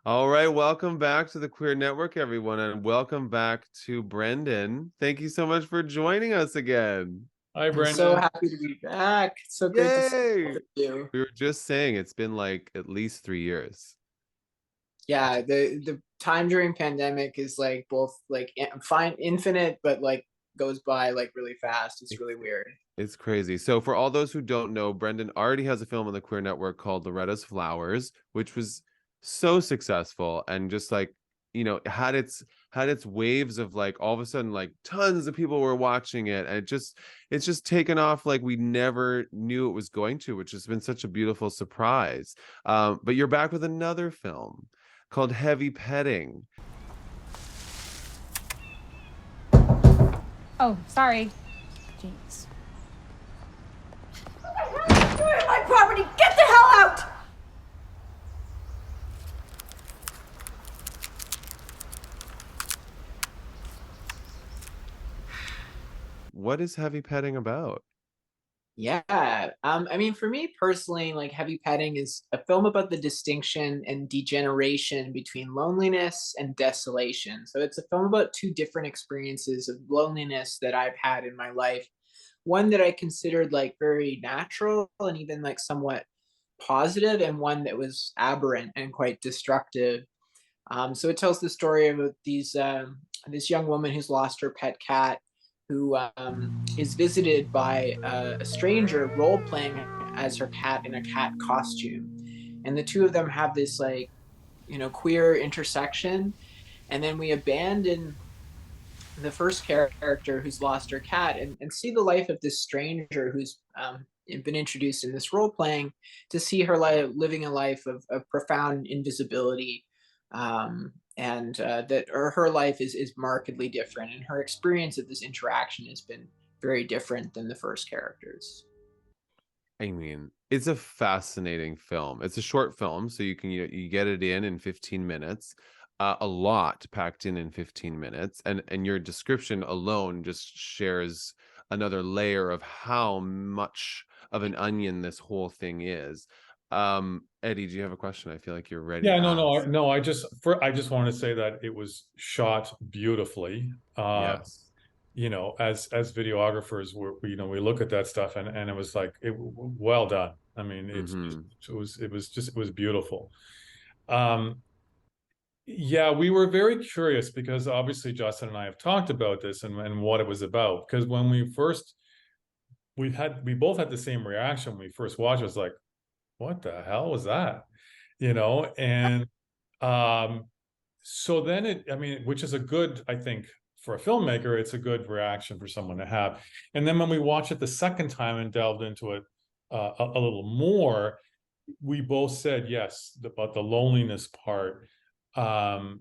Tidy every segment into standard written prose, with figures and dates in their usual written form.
All right, welcome back to the Queer Network, everyone, and welcome back to Brendan. Thank you so much for joining us again. Hi, I'm so Brendan. happy to be back. It's so great to see both Yay! of you. We were just saying it's been like at least 3 years. Yeah, the time during pandemic is like both like fine infinite, but like goes by like really fast. It's It's really weird. it's crazy. So for all those who don't know, Brendan already has a film on the Queer Network called Loretta's Flowers, which was so successful and just like, had its waves of like all of a sudden like tons of people were watching it and it's just taken off like we never knew it was going to, which has been such a beautiful surprise. But you're back with another film called Heavy Petting. Oh, sorry. Jeez. Destroy my property! Get the hell out! What is Heavy Petting about? Yeah. I mean, for me personally, like Heavy Petting is a film about the distinction and degeneration between loneliness and desolation. So it's a film about two different experiences of loneliness that I've had in my life. One that I considered like very natural and even like somewhat positive, and one that was aberrant and quite destructive. So it tells the story of this young woman who's lost her pet cat, who is visited by a stranger role playing as her cat in a cat costume, and the two of them have this like queer intersection, and then we abandon the first character who's lost her cat and see the life of this stranger who's been introduced in this role playing, to see her life living a life of profound invisibility, and that her life is markedly different, and her experience of this interaction has been very different than the first characters. I mean, it's a fascinating film. It's a short film, so you get it in 15 minutes. A lot packed in 15 minutes, and your description alone just shares another layer of how much of an onion this whole thing is. Eddie, do you have a question? I feel like you're ready Yeah, to no, no, ask. no. I just want to say that it was shot beautifully. Yes. As videographers, we look at that stuff and it was like well done. I mean, Mm-hmm. it was beautiful. Um, yeah, we were very curious because obviously Justin and I have talked about this and what it was about. Because when we both had the same reaction when we first watched. It was like, what the hell was that? And um, so then I mean, which is a good, I think, for a filmmaker, it's a good reaction for someone to have. And then when we watched it the second time and delved into it a little more, we both said yes about the loneliness part. Um,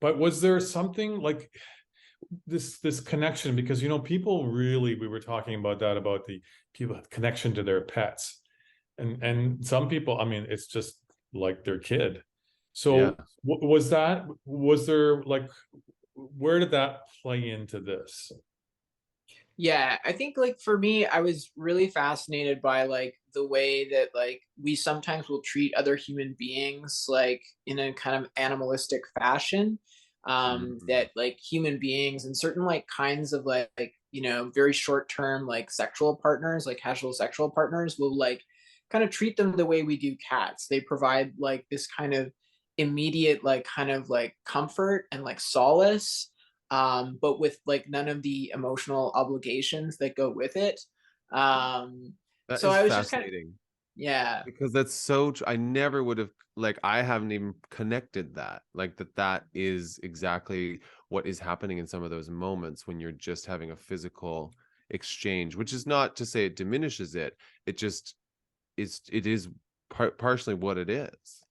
but was there something like this connection? Because people really, we were talking about that, about the people connection to their pets, and some people, I mean, it's just like their kid. Yeah. So was there like, where did that play into this? Yeah, I think like for me, I was really fascinated by like the way that like we sometimes will treat other human beings like in a kind of animalistic fashion. Mm-hmm. That like human beings and certain like kinds of very short term like sexual partners, like casual sexual partners, will like kind of treat them the way we do cats. They provide like this kind of immediate like kind of like comfort and like solace, but with like none of the emotional obligations that go with it. Um, That so is I was just kind of, fascinating. yeah, Because that's so I never would have, like, I haven't even connected that, like, that is exactly what is happening in some of those moments when you're just having a physical exchange, which is not to say it diminishes it. It just it is partially what it is.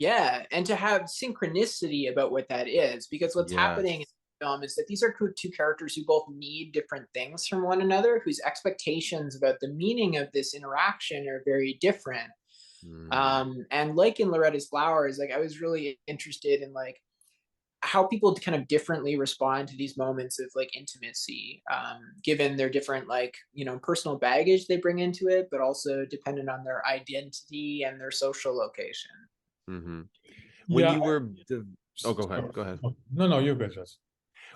yeah, and to have synchronicity about what that is, because what's happening in Yes. the film is that these are two characters who both need different things from one another, whose expectations about the meaning of this interaction are very different. Mm. And like in Loretta's Flowers, like I was really interested in like how people kind of differently respond to these moments of like intimacy, given their different like personal baggage they bring into it, but also dependent on their identity and their social location. Hmm. When Yeah. you were go ahead. No, you're good, Jess.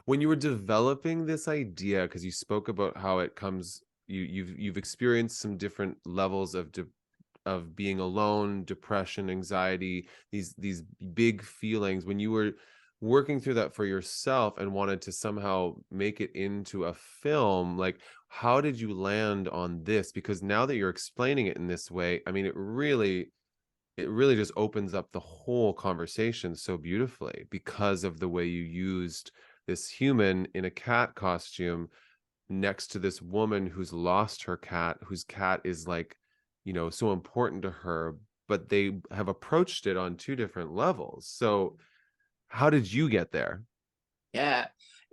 When you were developing this idea, because you spoke about how it comes, you've experienced some different levels of being alone, depression, anxiety, these big feelings. When you were working through that for yourself and wanted to somehow make it into a film, like, how did you land on this? Because now that you're explaining it in this way, I mean, it really just opens up the whole conversation so beautifully, because of the way you used this human in a cat costume next to this woman who's lost her cat, whose cat is like, so important to her, but they have approached it on two different levels. So how did you get there? Yeah.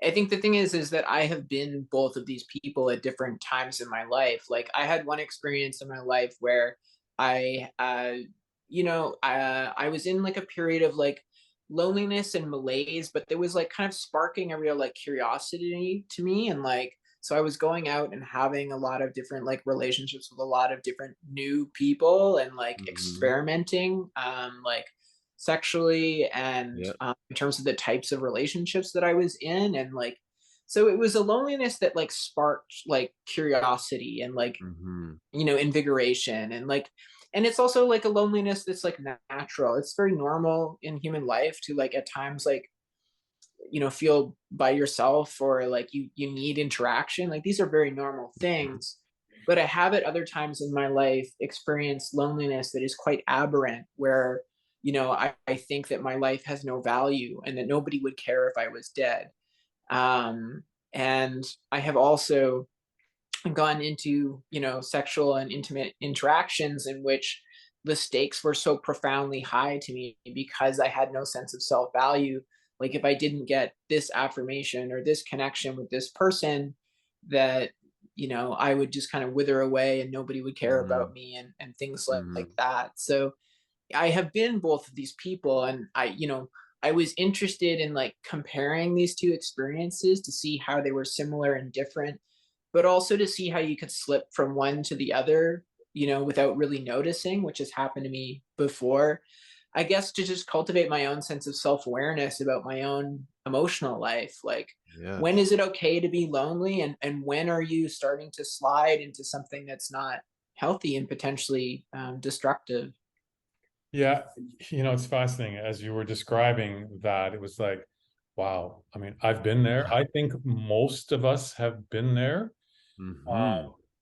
I think the thing is that I have been both of these people at different times in my life. Like, I had one experience in my life where I, I was in like a period of like loneliness and malaise, but there was like kind of sparking a real like curiosity to me. And like, so I was going out and having a lot of different like relationships with a lot of different new people and like experimenting, like sexually and Yeah. in terms of the types of relationships that I was in. And like, so it was a loneliness that like sparked like curiosity and like, invigoration and like, and it's also like a loneliness that's like natural. It's very normal in human life to like at times like, feel by yourself or like you need interaction. Like, these are very normal things. But I have at other times in my life experienced loneliness that is quite aberrant, where I think that my life has no value and that nobody would care if I was dead. And I have also gone into sexual and intimate interactions in which the stakes were so profoundly high to me because I had no sense of self-value. Like, if I didn't get this affirmation or this connection with this person, that I would just kind of wither away and nobody would care about me and things like that. So I have been both of these people, and I was interested in like comparing these two experiences to see how they were similar and different, but also to see how you could slip from one to the other, without really noticing, which has happened to me before. I guess to just cultivate my own sense of self-awareness about my own emotional life. Like, when is it okay to be lonely? And when are you starting to slide into something that's not healthy and potentially destructive? Yeah, it's fascinating. As you were describing that, it was like, wow. I mean, I've been there. I think most of us have been there. And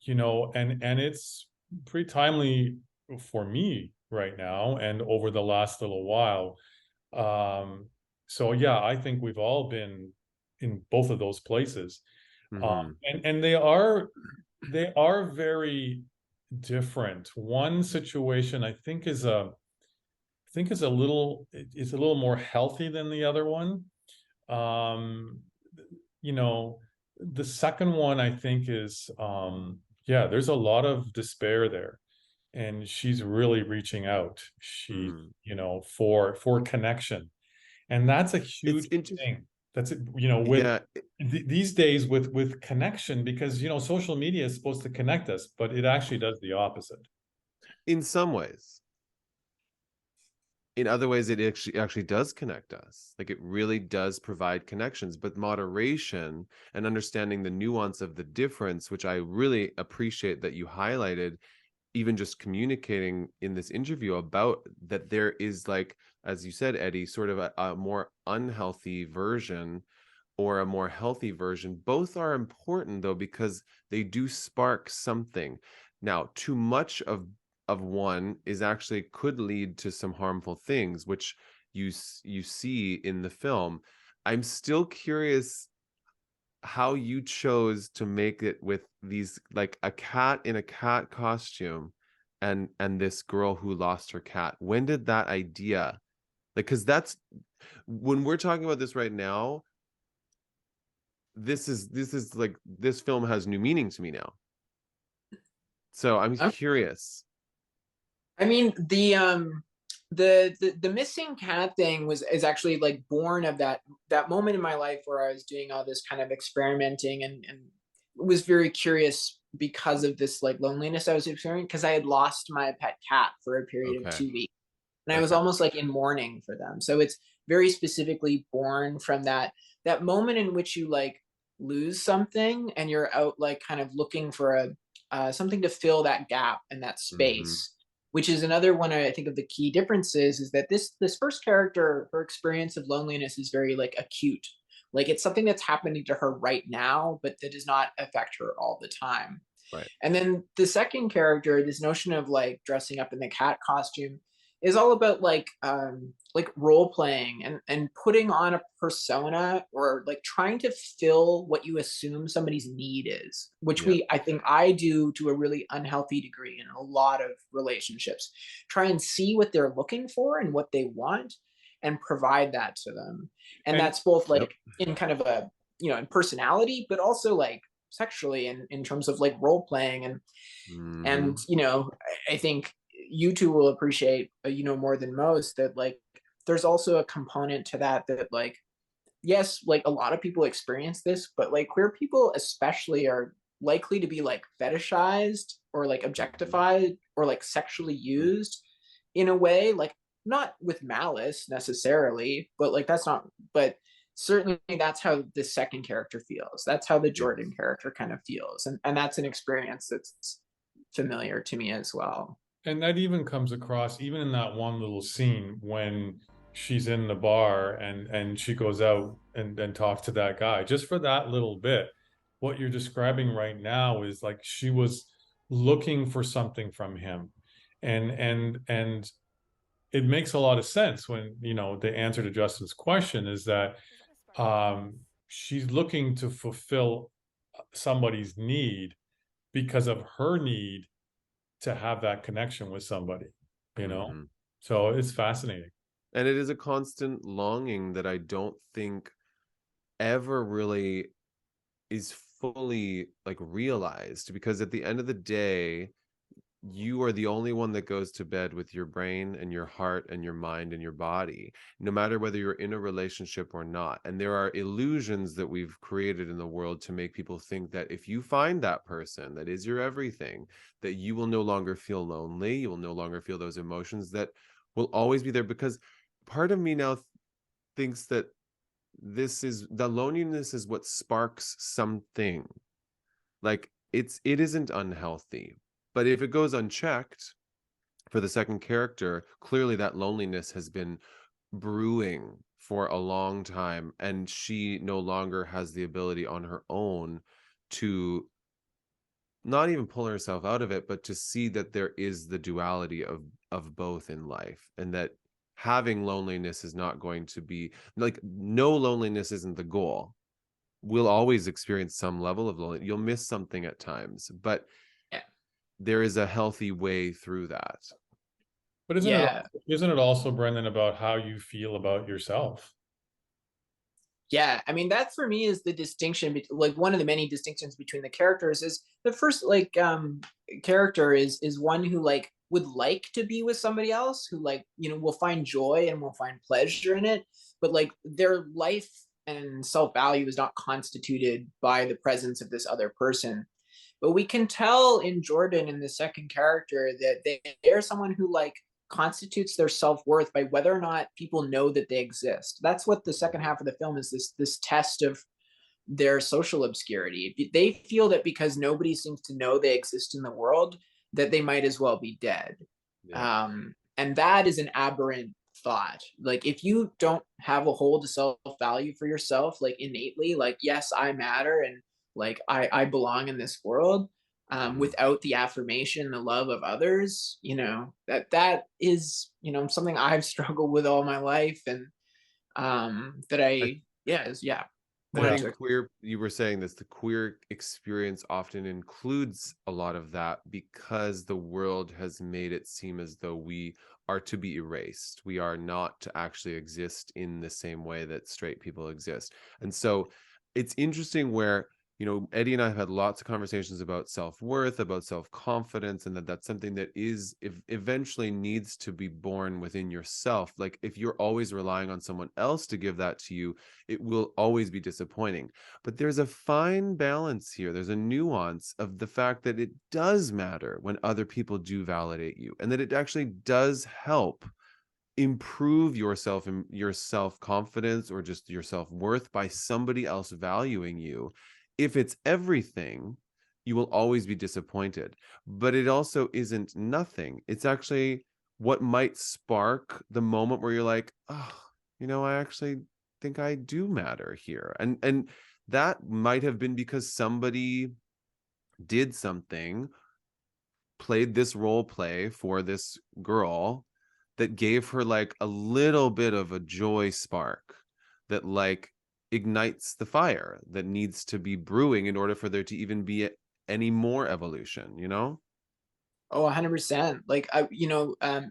it's pretty timely for me right now and over the last little while. So yeah, I think we've all been in both of those places. And they are very different. One situation I think is a little more healthy than the other one. The second one I think is there's a lot of despair there, and she's really reaching out. She for connection, and that's a huge thing. That's with these days with connection, because social media is supposed to connect us, but it actually does the opposite in some ways. In other ways, it actually does connect us. Like, it really does provide connections, but moderation and understanding the nuance of the difference, which I really appreciate that you highlighted, even just communicating in this interview about that, there is, like, as you said, Eddie, sort of a more unhealthy version or a more healthy version. Both are important though, because they do spark something. Now, too much of one is actually could lead to some harmful things, which you see in the film. I'm still curious how you chose to make it with these, like, a cat in a cat costume and this girl who lost her cat. When did that idea, like, because that's when we're talking about this right now, this is like, this film has new meaning to me now. So I'm curious. I mean, the missing cat thing is actually like born of that moment in my life where I was doing all this kind of experimenting and was very curious because of this like loneliness I was experiencing, because I had lost my pet cat for a period of 2 weeks. and I was Okay. almost like in mourning for them. So it's very specifically born from that moment in which you like lose something and you're out like kind of looking for a something to fill that gap and that Mm-hmm. space, which is another one I think of the key differences is that this first character, her experience of loneliness is very like acute. Like it's something that's happening to her right now, but that does not affect her all the time. Right. And then the second character, this notion of like dressing up in the cat costume, is all about like role playing and putting on a persona or like trying to fill what you assume somebody's need is, which Yeah. I think I do to a really unhealthy degree in a lot of relationships. Try and see what they're looking for and what they want and provide that to them. And And that's both Yep. like in kind of a, in personality, but also like sexually in terms of like role playing and Mm-hmm. I think you two will appreciate more than most that like there's also a component to that like yes, like a lot of people experience this, but like queer people especially are likely to be like fetishized or like objectified or like sexually used in a way, like not with malice necessarily, but like that's not, but certainly that's how the second character feels. That's how the Jordan Yes. character kind of feels. And that's an experience that's familiar to me as well. And that even comes across even in that one little scene when she's in the bar and she goes out and talks to that guy. Just for that little bit, what you're describing right now is like she was looking for something from him. And it makes a lot of sense when, the answer to Justin's question is that she's looking to fulfill somebody's need because of her need to have that connection with somebody, you know? Mm-hmm. So it's fascinating. And it is a constant longing that I don't think ever really is fully like realized, because at the end of the day, you are the only one that goes to bed with your brain and your heart and your mind and your body, no matter whether you're in a relationship or not. And there are illusions that we've created in the world to make people think that if you find that person that is your everything, that you will no longer feel lonely, you will no longer feel those emotions that will always be there. Because part of me now thinks that the loneliness is what sparks something. Like it isn't unhealthy, but if it goes unchecked for the second character, clearly that loneliness has been brewing for a long time, and she no longer has the ability on her own to not even pull herself out of it, but to see that there is the duality of both in life, and that having loneliness is not going to be like, no, loneliness isn't the goal. We'll always experience some level of loneliness. You'll miss something at times, but Yeah. there is a healthy way through that. But Yeah. isn't it also, Brendan, about how you feel about yourself? Yeah, I mean that for me is the distinction, like one of the many distinctions between the characters is the first like character is one who like would like to be with somebody else who like will find joy and will find pleasure in it, but like their life and self-value is not constituted by the presence of this other person. But we can tell in Jordan, in the second character, that they're someone who like constitutes their self-worth by whether or not people know that they exist. That's what the second half of the film is, this test of their social obscurity. They feel that because nobody seems to know they exist in the world, that they might as well be dead. Yeah. And that is an aberrant thought. Like if you don't have a hold of self-value for yourself, like innately, like yes, I matter and like I belong in this world, without the affirmation, the love of others, that is, something I've struggled with all my life, and that I, yeah. I Yeah. think you were saying this, the queer experience often includes a lot of that, because the world has made it seem as though we are to be erased. We are not to actually exist in the same way that straight people exist. And so it's interesting where, Eddie and I have had lots of conversations about self-worth, about self-confidence, and that's something that eventually needs to be born within yourself. Like if you're always relying on someone else to give that to you, it will always be disappointing. But there's a fine balance here. There's a nuance of the fact that it does matter when other people do validate you, and that it actually does help improve yourself and your self-confidence or just your self-worth by somebody else valuing you. If it's everything, you will always be disappointed. But it also isn't nothing. It's actually what might spark the moment where you're like, oh, I actually think I do matter here. And that might have been because somebody did something, played this role play for this girl that gave her like a little bit of a joy spark that like ignites the fire that needs to be brewing in order for there to even be any more evolution, Oh, 100%. Like,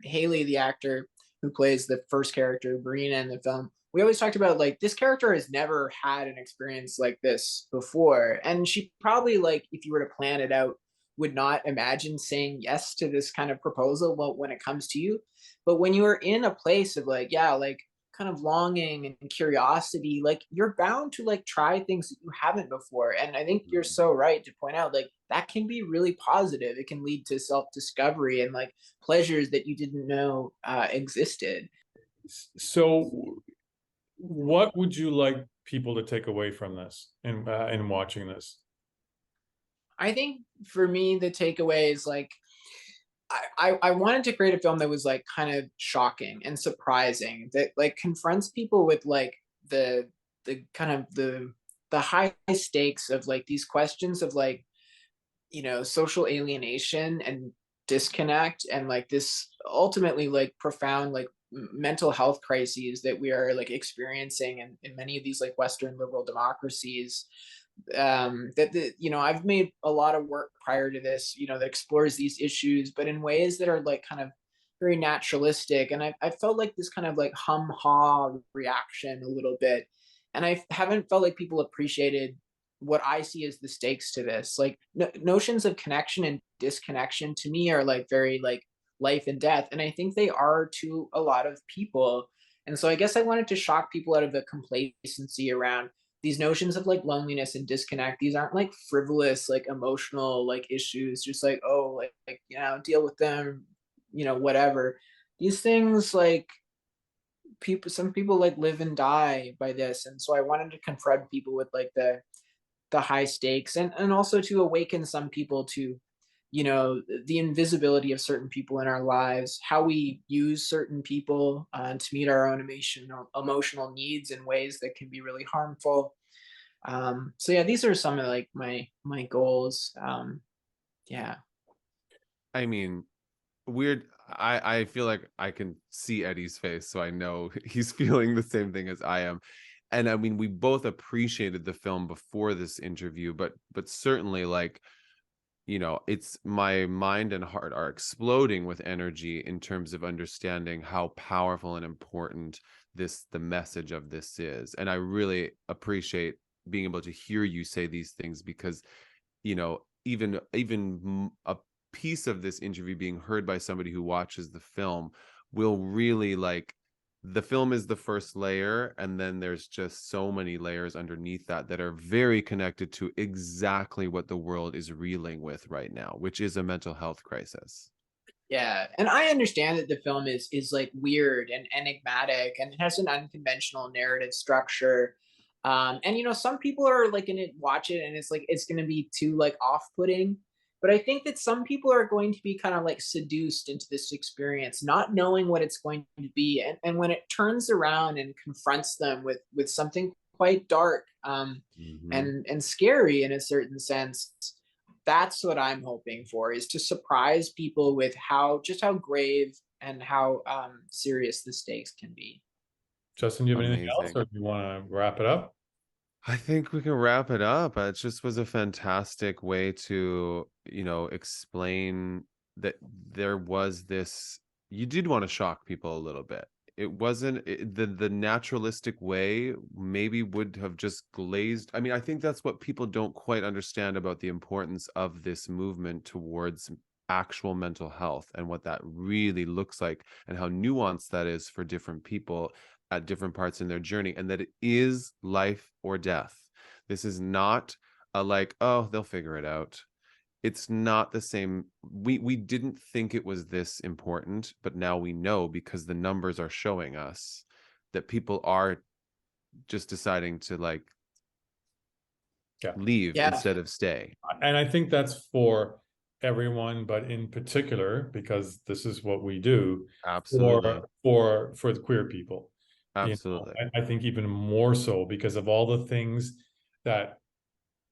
Haley, the actor who plays the first character, Brina, in the film, we always talked about like this character has never had an experience like this before. And she probably, like, if you were to plan it out, would not imagine saying yes to this kind of proposal when it comes to you. But when you are in a place of like, yeah, like kind of longing and curiosity, like you're bound to like try things that you haven't before. And I think you're so right to point out like that can be really positive. It can lead to self-discovery and like pleasures that you didn't know existed. So what would you like people to take away from this in watching this? I think for me, the takeaway is like, I wanted to create a film that was like kind of shocking and surprising, that like confronts people with like the kind of the high stakes of like these questions of like, social alienation and disconnect, and like this ultimately like profound like mental health crises that we are like experiencing in many of these like Western liberal democracies. I've made a lot of work prior to this, that explores these issues, but in ways that are like kind of very naturalistic. And I felt like this kind of like hum ha reaction a little bit. And I haven't felt like people appreciated what I see as the stakes to this. Like notions of connection and disconnection to me are like very like life and death. And I think they are to a lot of people. And so I guess I wanted to shock people out of the complacency around these notions of like loneliness and disconnect. These aren't like frivolous, like emotional, like issues, just like, oh, deal with them, whatever. These things like some people like live and die by this. And so I wanted to confront people with like the high stakes, and also to awaken some people to, the invisibility of certain people in our lives, how we use certain people to meet our own emotional needs in ways that can be really harmful. So yeah, these are some of like my goals. Yeah. I mean, weird. I feel like I can see Eddie's face, so I know he's feeling the same thing as I am. And I mean, we both appreciated the film before this interview, but certainly like, it's my mind and heart are exploding with energy in terms of understanding how powerful and important the message of this is. And I really appreciate being able to hear you say these things, because, even a piece of this interview being heard by somebody who watches the film will really like, the film is the first layer, and then there's just so many layers underneath that are very connected to exactly what the world is reeling with right now, which is a mental health crisis. Yeah, and I understand that the film is like weird and enigmatic, and it has an unconventional narrative structure. And some people are like going to watch it and it's like it's going to be too like off-putting. But I think that some people are going to be kind of like seduced into this experience, not knowing what it's going to be. And when it turns around and confronts them with something quite dark and scary in a certain sense, that's what I'm hoping for, is to surprise people with how grave and how serious the stakes can be. Justin, do you have anything else, Amazing. or do you want to wrap it up? I think we can wrap it up. It just was a fantastic way to, explain that there was this, you did want to shock people a little bit. It wasn't the naturalistic way maybe would have just glazed. I mean, I think that's what people don't quite understand about the importance of this movement towards actual mental health and what that really looks like and how nuanced that is for different people at different parts in their journey, and that it is life or death. This is not a like, oh, they'll figure it out. it's not the same. We didn't think it was this important, but now we know, because the numbers are showing us that people are just deciding to like Yeah. leave Yeah. instead of stay. And I think that's for everyone, but in particular, because this is what we do, Absolutely. for the queer people. Absolutely. I think even more so because of all the things that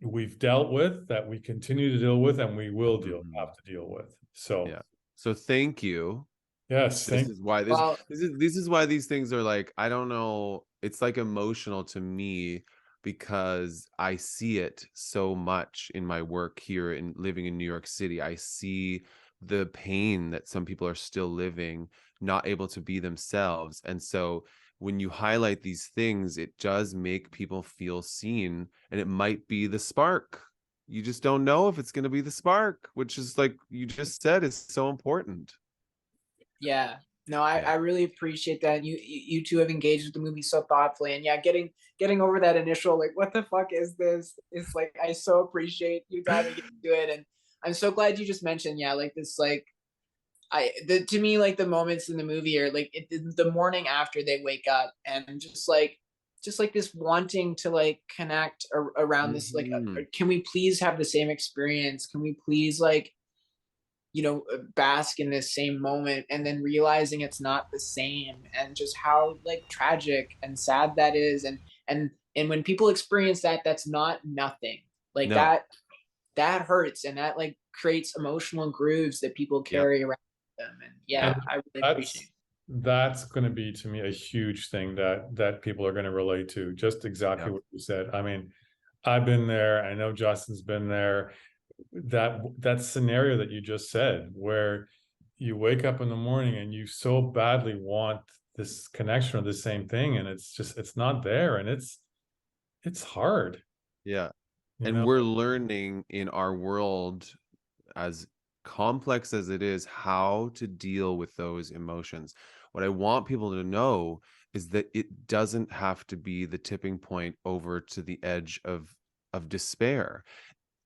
we've dealt with, that we continue to deal with, and we will have to deal with. So Yeah. So thank you. yes, This is why Well, this is why these things are like, I don't know, it's like emotional to me, because I see it so much in my work here in living in New York City. I see the pain that some people are still living, not able to be themselves. And so when you highlight these things, it does make people feel seen, and it might be the spark. You just don't know if it's going to be the spark, which is, like you just said, is so important. yeah. No, I really appreciate that. You two have engaged with the movie so thoughtfully, and yeah, getting over that initial like, what the fuck is this? It's like, I so appreciate you diving into it, and I'm so glad you just mentioned, yeah, like this, like to me, like the moments in the movie are like the morning after they wake up, and just like this wanting to like connect around this, like can we please have the same experience? Can we please like, you know, bask in this same moment, and then realizing it's not the same, and just how like tragic and sad that is, and when people experience that, that's not nothing, like No. that hurts, and that like creates emotional grooves that people carry around them, and yeah, And I really appreciate it. that's going to be, to me, a huge thing that people are going to relate to. Just exactly what you said. I mean, I've been there. I know Justin's been there. That scenario that you just said, where you wake up in the morning and you so badly want this connection or the same thing, and it's not there, and it's hard. Yeah. You And know? we're learning in our world, as complex as it is, how to deal with those emotions. What I want people to know is that it doesn't have to be the tipping point over to the edge of despair.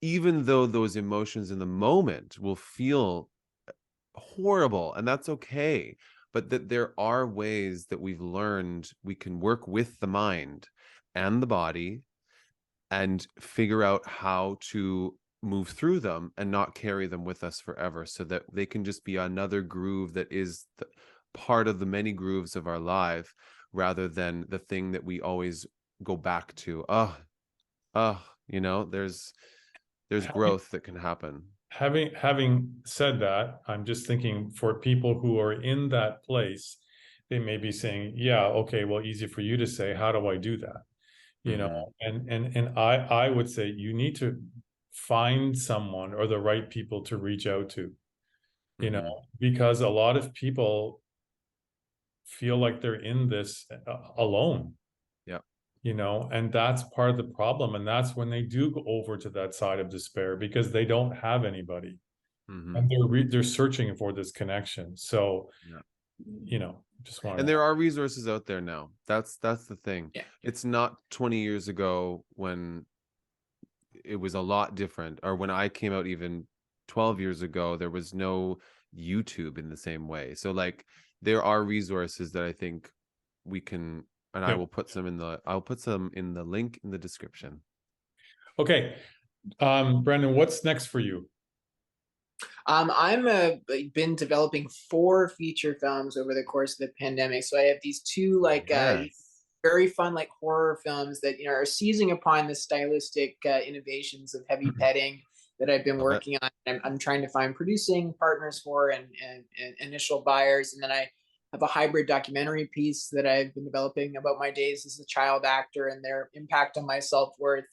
Even though those emotions in the moment will feel horrible, and that's okay, but that there are ways that we've learned we can work with the mind and the body and figure out how to move through them and not carry them with us forever, so that they can just be another groove that is part of the many grooves of our life, rather than the thing that we always go back to. You know, there's growth that can happen. Having said that, I'm just thinking, for people who are in that place, they may be saying, yeah, okay, well, easy for you to say, how do I do that? You know, and I would say you need to find someone or the right people to reach out to, you know, because a lot of people feel like they're in this alone. Yeah. You know, and that's part of the problem, and that's when they do go over to that side of despair, because they don't have anybody, and they're searching for this connection. So you know, just want and there are resources out there now. That's the thing. Yeah. It's not 20 years ago when it was a lot different, or when I came out even 12 years ago, there was no YouTube in the same way. So like, there are resources that I think we can, and I will put some in the, I'll put some in the link in the description. Okay. Brendan, what's next for you? I'm been developing 4 feature films over the course of the pandemic. So I have these 2 like very fun like horror films that, you know, are seizing upon the stylistic innovations of heavy petting that I've been working on. I'm trying to find producing partners for, and initial buyers. And then I have a hybrid documentary piece that I've been developing about my days as a child actor and their impact on my self-worth.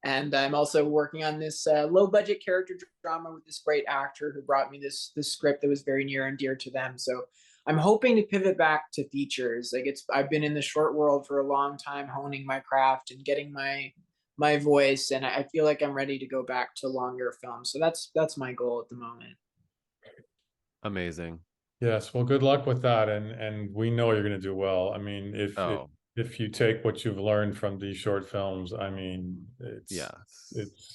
And I'm also working on this low budget character drama with this great actor who brought me this script that was very near and dear to them. So I'm hoping to pivot back to features. Like I've been in the short world for a long time, honing my craft and getting my voice, and I feel like I'm ready to go back to longer films. So that's my goal at the moment. Amazing. Yes, well, good luck with that, and we know you're going to do well. I mean, if if you take what you've learned from these short films, I mean,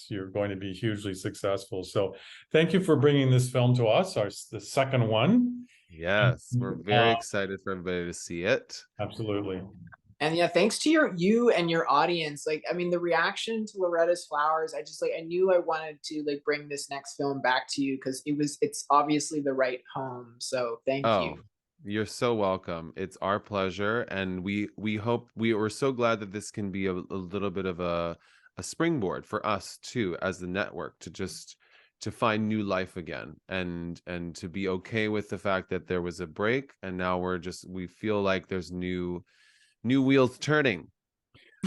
you're going to be hugely successful. So thank you for bringing this film to us, the second one. Yes, we're very excited for everybody to see it. Absolutely. And yeah, thanks to you and your audience. Like, I mean, the reaction to Loretta's Flowers, I knew I wanted to like bring this next film back to you because it's obviously the right home. So thank you. You're so welcome. It's our pleasure, and we hope we're so glad that this can be a little bit of a springboard for us too, as the network, to find new life again, and to be okay with the fact that there was a break, and now we feel like there's new wheels turning.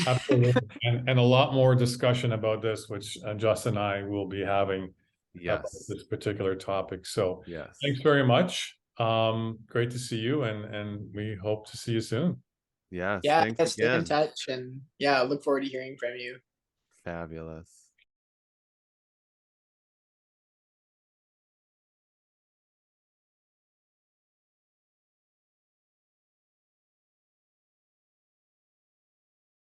Absolutely. and a lot more discussion about this, which Justin and I will be having about this particular topic. So thanks very much. Great to see you, and we hope to see you soon. Thanks again. Stay in touch, and look forward to hearing from you. Fabulous.